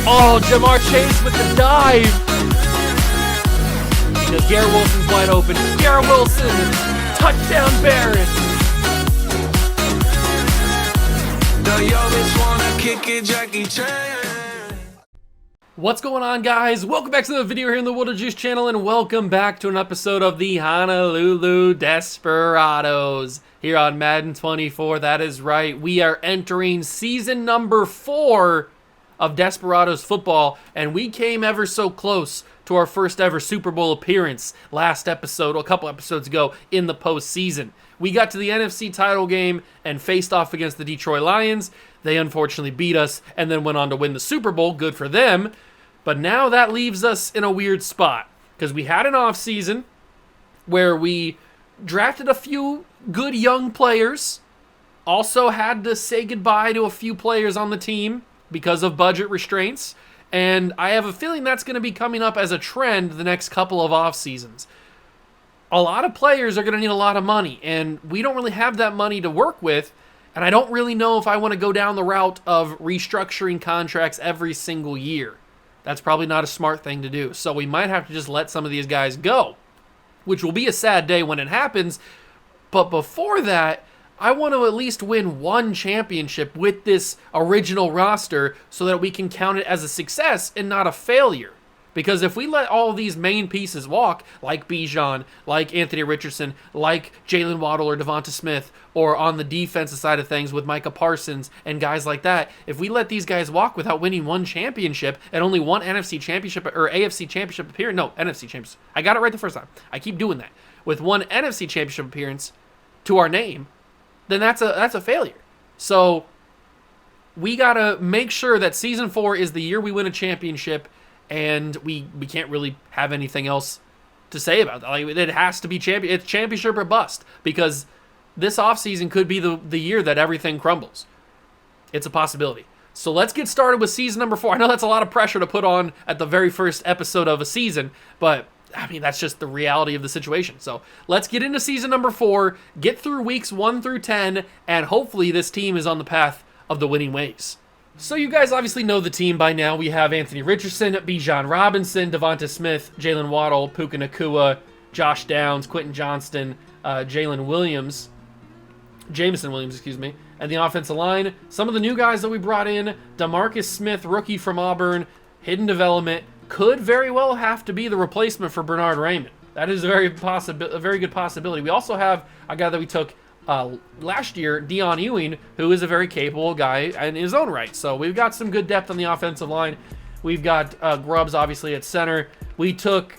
Oh, Jamar Chase with the dive. Because Garrett Wilson's wide open. Garrett Wilson, touchdown Barrett. What's going on, guys? Welcome back to the video here in the World of Juice channel, and welcome back to an episode of the Honolulu Desperados here on Madden 24. That is right. We are entering season number 4 of Desperados football, and we came ever so close to our first ever Super Bowl appearance last episode, a couple episodes ago, in the postseason. We got to the NFC title game and faced off against the Detroit Lions. They unfortunately beat us and then went on to win the Super Bowl. Good for them. But now that leaves us in a weird spot because we had an offseason where we drafted a few good young players, also had to say goodbye to a few players on the team because of budget restraints, and I have a feeling that's going to be coming up as a trend the next couple of off seasons. A lot of players are going to need a lot of money, and we don't really have that money to work with, and I don't really know if I want to go down the route of restructuring contracts every single year. That's probably not a smart thing to do, so we might have to just let some of these guys go, which will be a sad day when it happens. But before that, I want to at least win one championship with this original roster so that we can count it as a success and not a failure. Because if we let all these main pieces walk, like Bijan, like Anthony Richardson, like Jalen Waddle or Devonta Smith, or on the defensive side of things with Micah Parsons and guys like that, if we let these guys walk without winning one championship and only one NFC championship or AFC championship appearance, no, NFC championship, I got it right the first time. I keep doing that. With one NFC championship appearance to our name, then that's a failure. So we got to make sure that season 4 is the year we win a championship, and we can't really have anything else to say about that. Like, it has to be it's championship or bust, because this offseason could be the year that everything crumbles. It's a possibility. So let's get started with season number 4. I know that's a lot of pressure to put on at the very first episode of a season, but I mean, that's just the reality of the situation. So let's get into season number 4, get through weeks 1 through 10, and hopefully this team is on the path of the winning ways. So you guys obviously know the team by now. We have Anthony Richardson, Bijan Robinson, Devonta Smith, Jalen Waddle, Puka Nacua, Josh Downs, Quentin Johnston, Jameson Williams, and the offensive line. Some of the new guys that we brought in: DeMarcus Smith, rookie from Auburn, hidden development, could very well have to be the replacement for Bernard Raymond. That is a very good possibility. We also have a guy that we took last year, Dion Ewing, who is a very capable guy in his own right. So we've got some good depth on the offensive line. We've got Grubbs, obviously, at center. We took...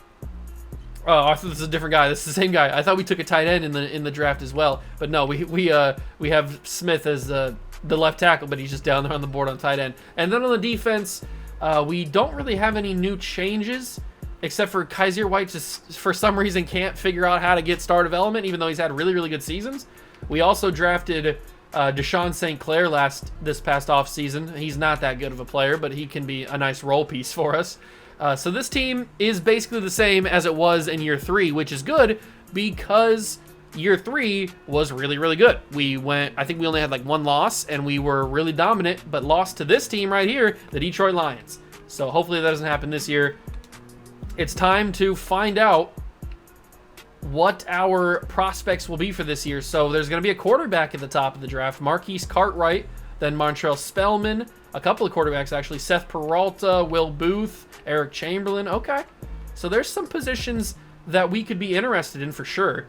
Oh, I thought this is a different guy. This is the same guy. I thought we took a tight end in the draft as well. But no, we have Smith as the left tackle, but he's just down there on the board on tight end. And then on the defense, we don't really have any new changes, except for Kaiser White just, for some reason, can't figure out how to get star development, even though he's had really, really good seasons. We also drafted Deshaun St. Clair this past offseason. He's not that good of a player, but he can be a nice role piece for us. So this team is basically the same as it was in year 3, which is good because year 3 was really, really good. I think we only had like one loss, and we were really dominant, but lost to this team right here, the Detroit Lions. So hopefully that doesn't happen this year. It's time to find out what our prospects will be for this year. So there's going to be a quarterback at the top of the draft, Marquise Cartwright, then Montrell Spellman, a couple of quarterbacks actually, Seth Peralta, Will Booth, Eric Chamberlain. Okay, so there's some positions that we could be interested in for sure.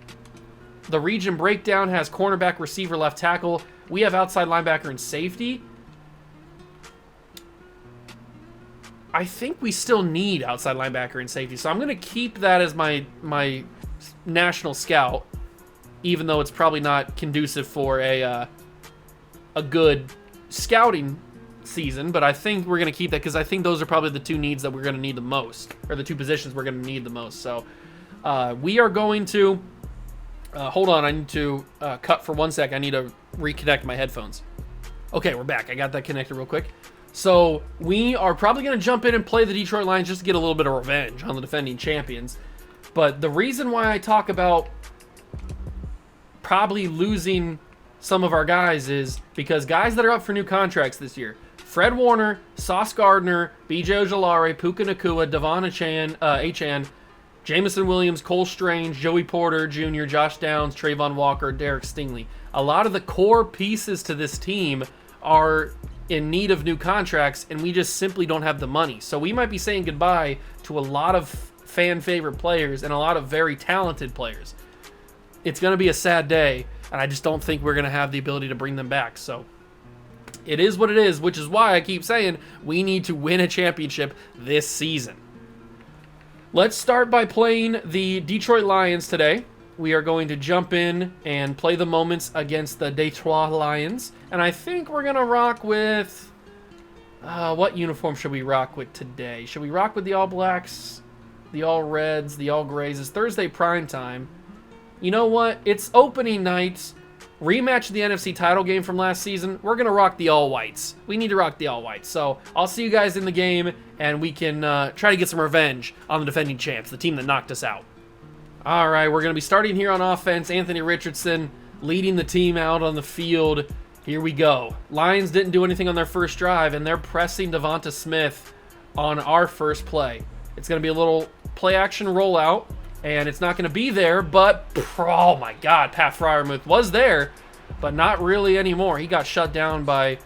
The region breakdown has cornerback, receiver, left tackle. We have outside linebacker and safety. I think we still need outside linebacker and safety, so I'm going to keep that as my national scout, even though it's probably not conducive for a good scouting season. But I think we're going to keep that because I think those are probably the two needs that we're going to need the most, or the two positions we're going to need the most. So we are going to hold on. I need to cut for 1 sec. I need to reconnect my headphones. Okay, we're back. I got that connected real quick. So we are probably going to jump in and play the Detroit Lions just to get a little bit of revenge on the defending champions. But the reason why I talk about probably losing some of our guys is because guys that are up for new contracts this year, Fred Warner, Sauce Gardner, BJ Ojolari, Puka Nacua, Devon Achane, Jamison Williams, Cole Strange, Joey Porter Jr., Josh Downs, Trayvon Walker, Derek Stingley. A lot of the core pieces to this team are in need of new contracts, and we just simply don't have the money. So we might be saying goodbye to a lot of fan favorite players and a lot of very talented players. It's going to be a sad day, and I just don't think we're going to have the ability to bring them back. So it is what it is, which is why I keep saying we need to win a championship this season. Let's start by playing the Detroit Lions today. We are going to jump in and play the moments against the Detroit Lions. And I think we're going to rock with... what uniform should we rock with today? Should we rock with the All Blacks, the All Reds, the All Grays? It's Thursday prime time. You know what? It's opening night. Rematch of the NFC title game from last season. We're going to rock the All Whites. We need to rock the All Whites. So I'll see you guys in the game, and we can try to get some revenge on the defending champs, the team that knocked us out. All right, we're going to be starting here on offense. Anthony Richardson leading the team out on the field. Here we go. Lions didn't do anything on their first drive, and they're pressing Devonta Smith on our first play. It's going to be a little play-action rollout, and it's not going to be there, but, oh my God, Pat Freiermuth was there, but not really anymore. He got shut down by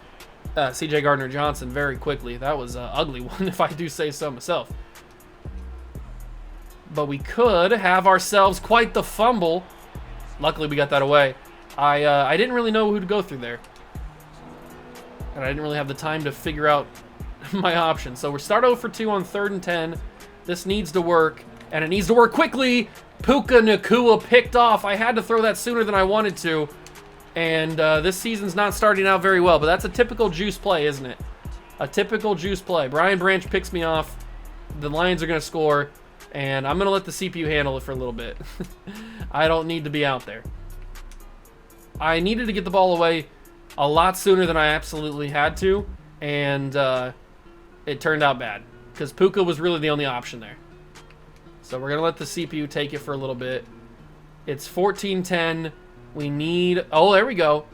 C.J. Gardner-Johnson very quickly. That was an ugly one, if I do say so myself. But we could have ourselves quite the fumble. Luckily, we got that away. I didn't really know who to go through there. And I didn't really have the time to figure out my options. So we're start 0 for 2 on 3rd and 10. This needs to work, and it needs to work quickly. Puka Nacua picked off. I had to throw that sooner than I wanted to. And this season's not starting out very well, but that's a typical Juice play, isn't it? A typical Juice play. Brian Branch picks me off. The Lions are going to score. And I'm going to let the CPU handle it for a little bit. I don't need to be out there. I needed to get the ball away a lot sooner than I absolutely had to. And it turned out bad. Because Puka was really the only option there. So we're going to let the CPU take it for a little bit. It's 14-10. We need... Oh, there we go.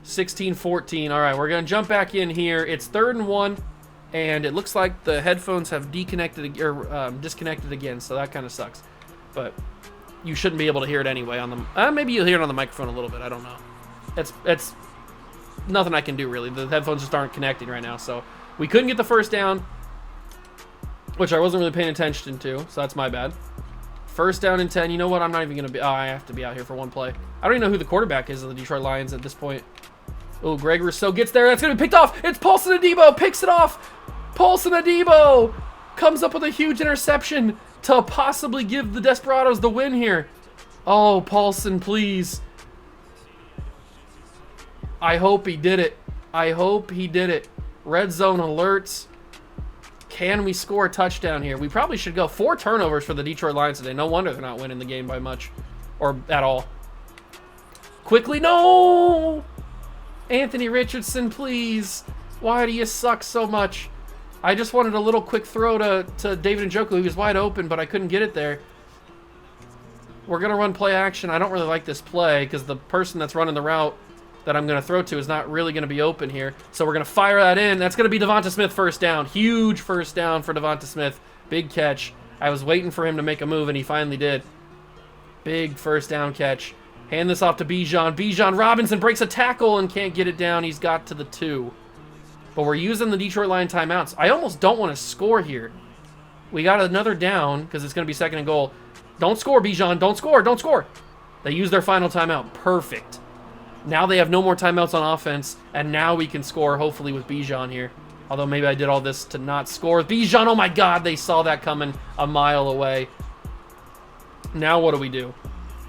16-14. All right, we're going to jump back in here. It's 3rd and 1. And it looks like the headphones have disconnected again, so that kind of sucks. But you shouldn't be able to hear it anyway on the. Maybe you'll hear it on the microphone a little bit. I don't know. It's nothing I can do really. The headphones just aren't connecting right now, so we couldn't get the first down, which I wasn't really paying attention to. So that's my bad. 1st down and 10. You know what? I'm not even gonna be. Oh, I have to be out here for one play. I don't even know who the quarterback is of the Detroit Lions at this point. Oh, Greg Rousseau gets there. That's going to be picked off. It's Paulson Adebo. Picks it off. Paulson Adebo comes up with a huge interception to possibly give the Desperados the win here. Oh, Paulson, please. I hope he did it. I hope he did it. Red zone alerts. Can we score a touchdown here? We probably should go. 4 turnovers for the Detroit Lions today. No wonder they're not winning the game by much or at all. Quickly. No! Anthony Richardson, please. Why do you suck so much? I just wanted a little quick throw to David Njoku. He was wide open, but I couldn't get it there. We're going to run play action. I don't really like this play because the person that's running the route that I'm going to throw to is not really going to be open here. So we're going to fire that in. That's going to be Devonta Smith first down. Huge first down for Devonta Smith. Big catch. I was waiting for him to make a move, and he finally did. Big first down catch. Hand this off to Bijan. Bijan Robinson breaks a tackle and can't get it down. He's got to the 2. But we're using the Detroit Lion timeouts. I almost don't want to score here. We got another down because it's going to be 2nd and goal. Don't score, Bijan. Don't score. Don't score. They use their final timeout. Perfect. Now they have no more timeouts on offense, and now we can score, hopefully, with Bijan here. Although maybe I did all this to not score. Bijan, oh my God, they saw that coming a mile away. Now what do we do?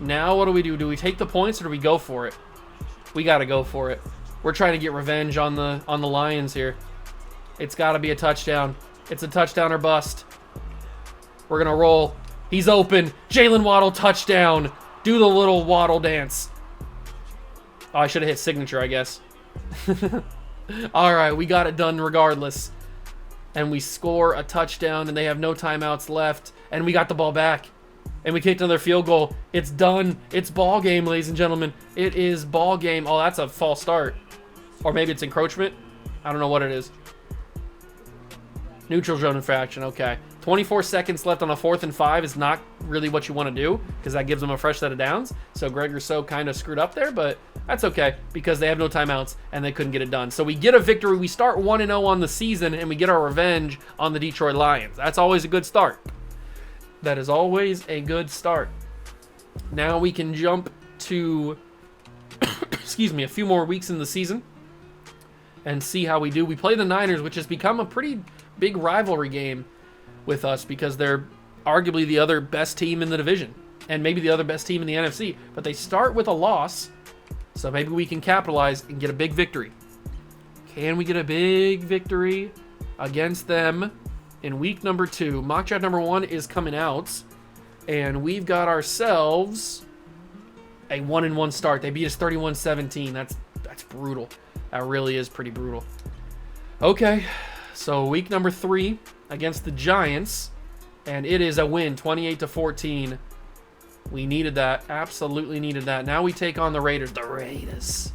Now what do we do? Do we take the points or do we go for it? We got to go for it. We're trying to get revenge on the Lions here. It's got to be a touchdown. It's a touchdown or bust. We're going to roll. He's open. Jalen Waddle, touchdown. Do the little Waddle dance. Oh, I should have hit signature, I guess. All right, we got it done regardless. And we score a touchdown, and they have no timeouts left. And we got the ball back. And we kicked another field goal. It's done. It's ball game, ladies and gentlemen. It is ball game. Oh, that's a false start. Or maybe it's encroachment. I don't know what it is. Neutral zone infraction. Okay. 24 seconds left on a 4th and 5 is not really what you want to do because that gives them a fresh set of downs. So Greg Rousseau kind of screwed up there, but that's okay because they have no timeouts and they couldn't get it done. So we get a victory. We start 1-0 on the season and we get our revenge on the Detroit Lions. That's always a good start. That is always a good start. Now we can jump to, excuse me, a few more weeks in the season and see how we do. We play the Niners, which has become a pretty big rivalry game with us because they're arguably the other best team in the division and maybe the other best team in the NFC, but they start with a loss, so maybe we can capitalize and get a big victory. Can we get a big victory against them in week number 2? Mock draft number 1 is coming out, and we've got ourselves a 1-1 start. They beat us 31-17. That's brutal. That really is pretty brutal. Okay, so week number 3 against the Giants, and it is a win, 28-14. We needed that, absolutely needed that. Now we take on the Raiders. The Raiders.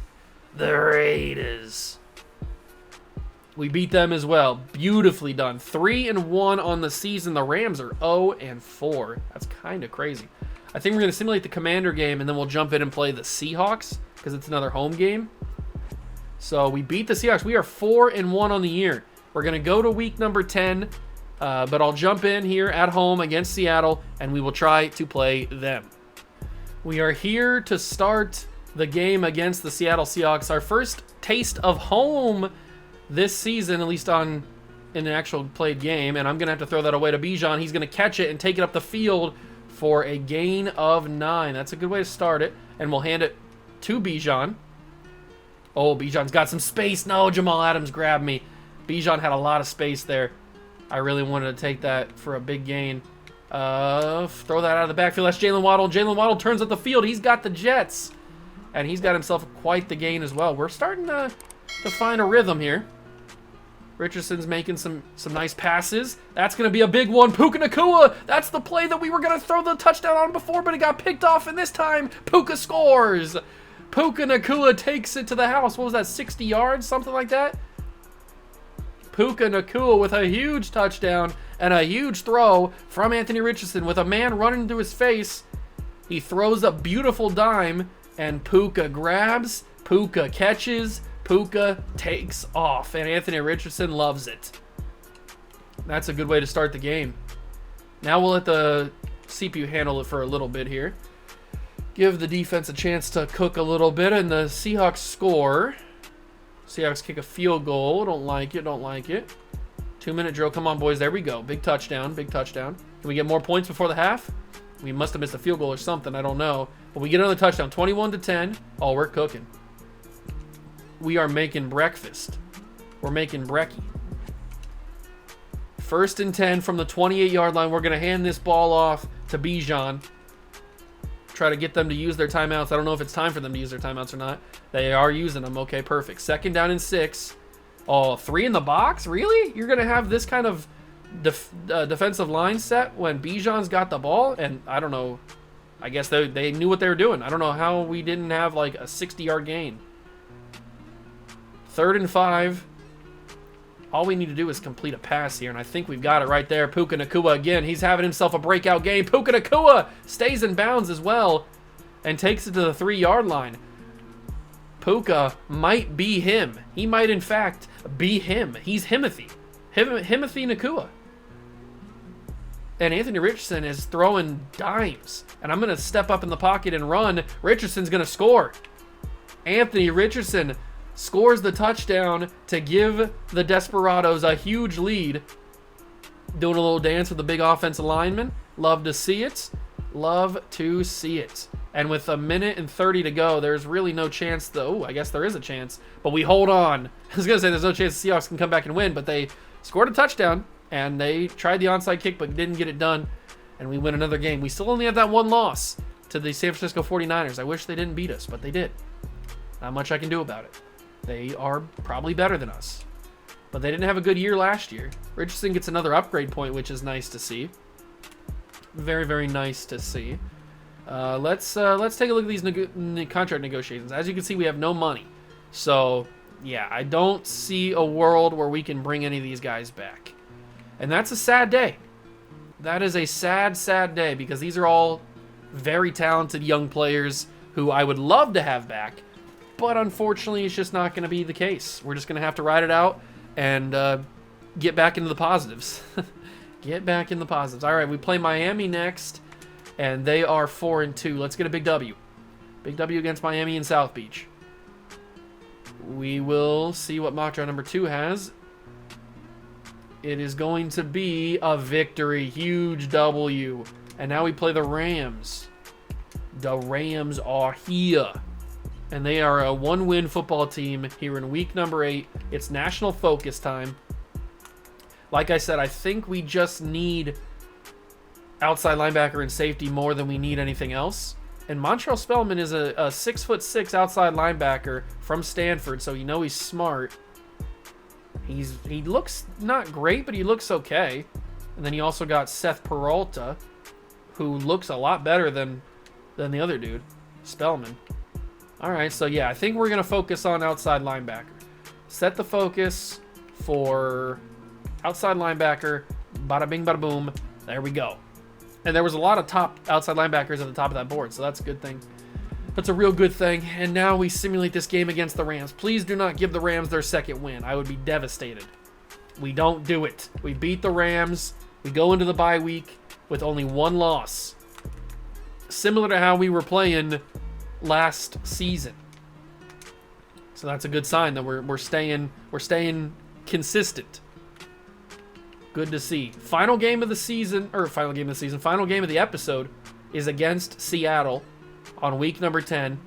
We beat them as well. Beautifully done. 3-1 on the season. The Rams are 0-4. That's kind of crazy. I think we're going to simulate the Commander game, and then we'll jump in and play the Seahawks because it's another home game. So we beat the Seahawks. We are 4-1 on the year. We're going to go to week number 10, but I'll jump in here at home against Seattle, and we will try to play them. We are here to start the game against the Seattle Seahawks. Our first taste of home this season, at least in an actual played game, and I'm going to have to throw that away to Bijan. He's going to catch it and take it up the field for a gain of 9. That's a good way to start it, and we'll hand it to Bijan. Oh, Bijan's got some space. No, Jamal Adams grabbed me. Bijan had a lot of space there. I really wanted to take that for a big gain. Throw that out of the backfield. That's Jalen Waddle. Jalen Waddle turns up the field. He's got the Jets, and he's got himself quite the gain as well. We're starting to find a rhythm here. Richardson's making some nice passes. That's going to be a big one. Puka Nacua. That's the play that we were going to throw the touchdown on before, but it got picked off, and this time Puka scores. Puka Nacua takes it to the house. What was that, 60 yards? Something like that? Puka Nacua with a huge touchdown and a huge throw from Anthony Richardson with a man running into his face. He throws a beautiful dime, and Puka grabs, Puka catches, Puka takes off, and Anthony Richardson loves it. That's a good way to start the game. Now we'll let the CPU handle it for a little bit here. Give the defense a chance to cook a little bit, and the Seahawks score. Seahawks kick a field goal. Don't like it, don't like it. 2-minute drill. Come on, boys. There we go. Big touchdown, big touchdown. Can we get more points before the half? We must have missed a field goal or something. I don't know. But we get another touchdown. 21-10. Oh, we're cooking. We are making breakfast. We're making brekkie. 1st and 10 from the 28-yard line. We're going to hand this ball off to Bijan. Try to get them to use their timeouts. I don't know if it's time for them to use their timeouts or not. They are using them. Okay, perfect. 2nd down and 6. Oh, 3 in the box? Really? You're going to have this kind of defensive line set when Bijan's got the ball? And I don't know. I guess they knew what they were doing. I don't know how we didn't have like a 60-yard gain. 3rd and 5. All we need to do is complete a pass here, and I think we've got it right there. Puka Nacua again. He's having himself a breakout game. Puka Nacua stays in bounds as well and takes it to the 3-yard line. Puka might be him. He might, in fact, be him. He's Himothy. Himothy Nacua. And Anthony Richardson is throwing dimes. And I'm going to step up in the pocket and run. Richardson's going to score. Anthony Richardson scores the touchdown to give the Desperados a huge lead. Doing a little dance with the big offensive lineman. Love to see it. Love to see it. And with 1:30 to go, there's really no chance, though. I guess there is a chance. But we hold on. I was going to say there's no chance the Seahawks can come back and win, but they scored a touchdown, and they tried the onside kick but didn't get it done, and we win another game. We still only have that one loss to the San Francisco 49ers. I wish they didn't beat us, but they did. Not much I can do about it. They are probably better than us. But they didn't have a good year last year. Richardson gets another upgrade point, which is nice to see. Very, very nice to see. Let's take a look at these contract negotiations. As you can see, we have no money. So, yeah, I don't see a world where we can bring any of these guys back. And that's a sad day. That is a sad, sad day because these are all very talented young players who I would love to have back. But unfortunately, it's just not going to be the case. We're just going to have to ride it out and get back into the positives. Get back in the positives. All right, we play Miami next, and they are 4-2. Let's get a big W. Big W against Miami and South Beach. We will see what mock draw number 2 has. It is going to be a victory. Huge W. And now we play the Rams. The Rams are here. And they are a 1-win football team here in week number 8. It's national focus time. Like I said, I think we just need outside linebacker and safety more than we need anything else. And Montreal Spellman is a 6'6" outside linebacker from Stanford, so you know he's smart. He looks not great, but he looks okay. And then you also got Seth Peralta, who looks a lot better than the other dude, Spellman. All right, so yeah, I think we're going to focus on outside linebacker. Set the focus for outside linebacker. Bada bing, bada boom. There we go. And there was a lot of top outside linebackers at the top of that board, so that's a good thing. That's a real good thing. And now we simulate this game against the Rams. Please do not give the Rams their second win. I would be devastated. We don't do it. We beat the Rams. We go into the bye week with only 1 loss. Similar to how we were playing last season. So that's a good sign that we're staying consistent. Good to see. Final game of the episode is against Seattle on week number 10.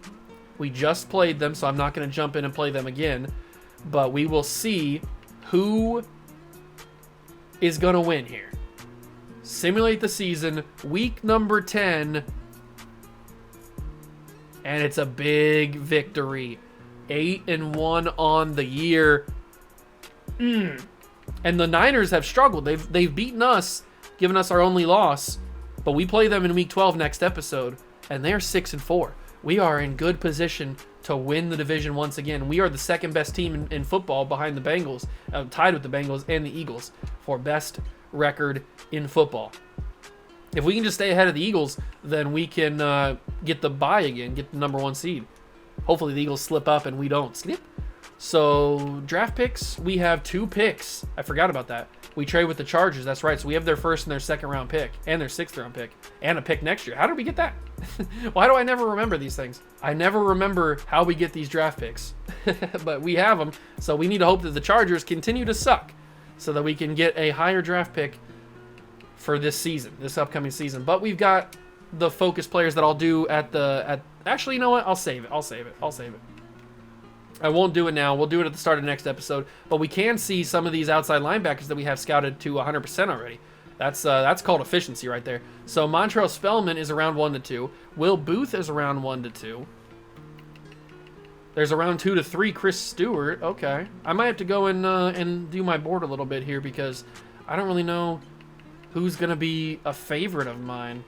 We just played them, so I'm not going to jump in and play them again. But we will see who is going to win here. Simulate the season, week number 10. And it's a big victory. 8-1 on the year. And the Niners have struggled. They've beaten us, given us our only loss. But we play them in week 12 next episode, and they're 6-4. We are in good position to win the division once again. We are the second best team in football behind the Bengals, tied with the Bengals and the Eagles for best record in football. If we can just stay ahead of the Eagles, then we can get the bye again, get the number 1 seed. Hopefully the Eagles slip up and we don't slip. So draft picks, we have 2 picks. I forgot about that. We trade with the Chargers. That's right. So we have their first and their second round pick and their 6th round pick and a pick next year. How did we get that? Why do I never remember these things? I never remember how we get these draft picks, but we have them. So we need to hope that the Chargers continue to suck so that we can get a higher draft pick for this season, this upcoming season. But we've got the focus players that I'll do actually, you know what? I'll save it. I won't do it now. We'll do it at the start of the next episode. But we can see some of these outside linebackers that we have scouted to 100% already. That's called efficiency right there. So Montreal Spellman is around 1-2. Will Booth is around 1-2. There's around 2-3 Chris Stewart. Okay. I might have to go and do my board a little bit here because I don't really know who's going to be a favorite of mine.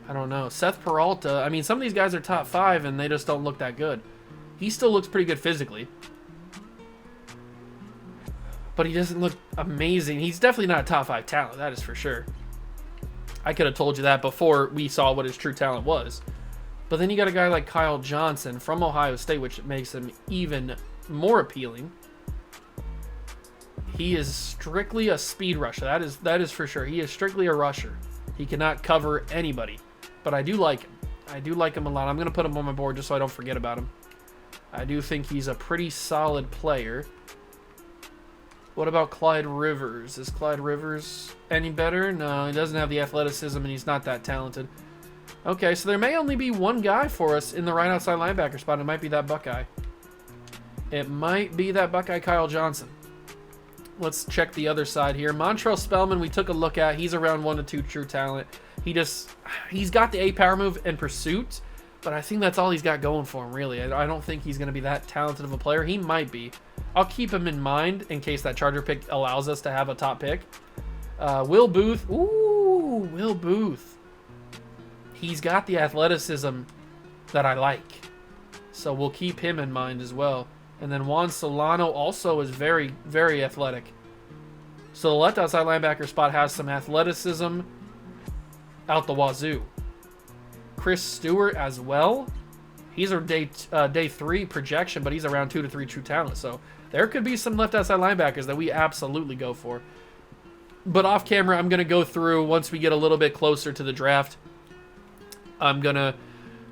I don't know. Seth Peralta. I mean, some of these guys are top 5 and they just don't look that good. He still looks pretty good physically. But he doesn't look amazing. He's definitely not a top 5 talent. That is for sure. I could have told you that before we saw what his true talent was. But then you got a guy like Kyle Johnson from Ohio State, which makes him even more appealing. He is strictly a speed rusher. That is for sure. He is strictly a rusher. He cannot cover anybody. But I do like him. I do like him a lot. I'm going to put him on my board just so I don't forget about him. I do think he's a pretty solid player. What about Clyde Rivers? Is Clyde Rivers any better? No, he doesn't have the athleticism and he's not that talented. Okay, so there may only be one guy for us in the right outside linebacker spot. It might be that Buckeye. It might be that Buckeye Kyle Johnson. Let's check the other side here. Montreal Spellman, we took a look at. He's around 1-2 true talent. He's got the A power move and pursuit, but I think that's all he's got going for him, really. I don't think he's going to be that talented of a player. He might be. I'll keep him in mind in case that Charger pick allows us to have a top pick. Will Booth. Ooh, Ooh, Will Booth. He's got the athleticism that I like. So we'll keep him in mind as well. And then Juan Solano also is very, very athletic. So the left outside linebacker spot has some athleticism out the wazoo. Chris Stewart as well. He's a day 3 projection, but he's around 2 to 3 true talent. So there could be some left outside linebackers that we absolutely go for. But off camera, I'm going to go through, once we get a little bit closer to the draft, I'm going to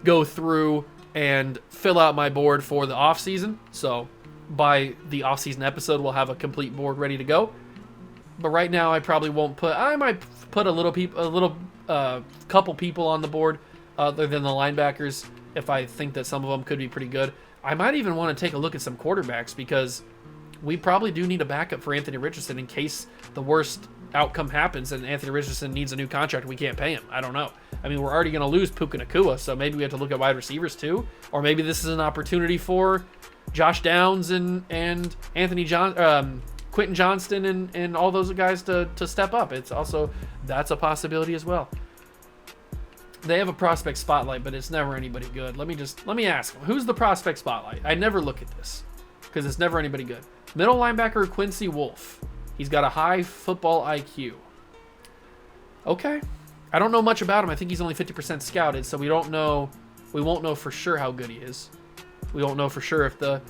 go through and fill out my board for the offseason. So by the offseason episode, we'll have a complete board ready to go. But right now, I probably won't put, I might put couple people on the board other than the linebackers if I think that some of them could be pretty good. I might even want to take a look at some quarterbacks because we probably do need a backup for Anthony Richardson in case the worst outcome happens and Anthony Richardson needs a new contract and we can't pay him. I don't know. I mean, we're already going to lose Puka Nacua, so maybe we have to look at wide receivers too. Or maybe this is an opportunity for Josh Downs and Quentin Johnston and all those guys to step up. It's also, that's a possibility as well. They have a prospect spotlight, but it's never anybody good. Let me ask, who's the prospect spotlight? I never look at this because it's never anybody good. Middle linebacker Quincy Wolf. He's got a high football IQ. Okay. I don't know much about him. I think he's only 50% scouted, so we won't know for sure how good he is. We won't know for sure if the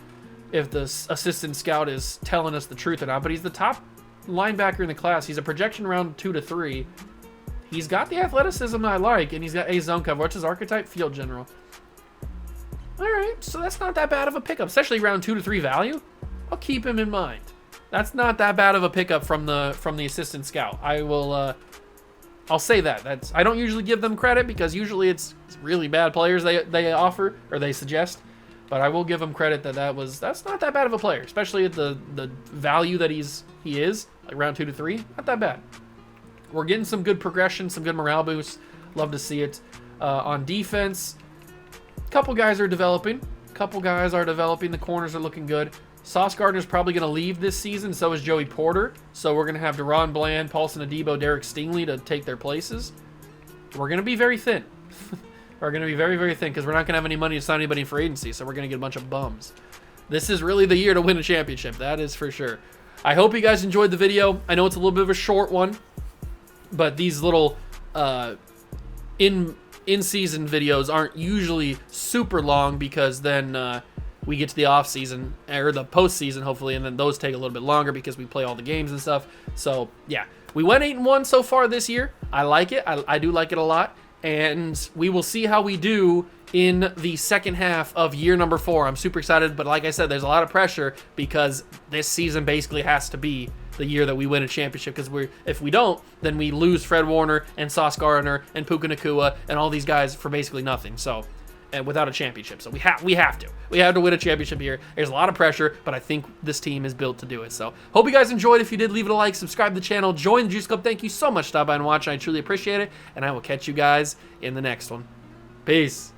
assistant scout is telling us the truth or not, but he's the top linebacker in the class. He's a projection around 2 to 3. He's got the athleticism I like, and he's got a zone cover. What's his archetype? Field general. All right, so that's not that bad of a pickup, especially around 2 to 3 value. I'll keep him in mind. That's not that bad of a pickup from the assistant scout. I'll say that. I don't usually give them credit because usually it's really bad players they offer or they suggest. But I will give him credit that's not that bad of a player, especially at the value that he is, like around 2 to 3. Not that bad. We're getting some good progression, some good morale boosts. Love to see it. On defense, a couple guys are developing. The corners are looking good. Sauce Gardner's probably going to leave this season. So is Joey Porter. So we're going to have Deron Bland, Paulson Adebo, Derek Stingley to take their places. We're going to be very thin. We're going to be very, very thin because we're not going to have any money to sign anybody for agency. So we're going to get a bunch of bums. This is really the year to win a championship. That is for sure. I hope you guys enjoyed the video. I know it's a little bit of a short one, but these little in-season videos aren't usually super long because then we get to the off-season, or the postseason, hopefully, and then those take a little bit longer because we play all the games and stuff. So, yeah. We went 8-1 so far this year. I like it. I do like it a lot. And we will see how we do in the second half of year number 4. I'm super excited, but like I said, there's a lot of pressure because this season basically has to be the year that we win a championship because if we don't, then we lose Fred Warner and Sauce Gardner and Puka Nacua and all these guys for basically nothing. So, and without a championship. So we have to win a championship here. There's a lot of pressure, but I think this team is built to do it. So hope you guys enjoyed. If you did, leave it a like, subscribe to the channel, join the Juice Club. Thank you so much for stopping by and watching. I truly appreciate it, and I will catch you guys in the next one. Peace.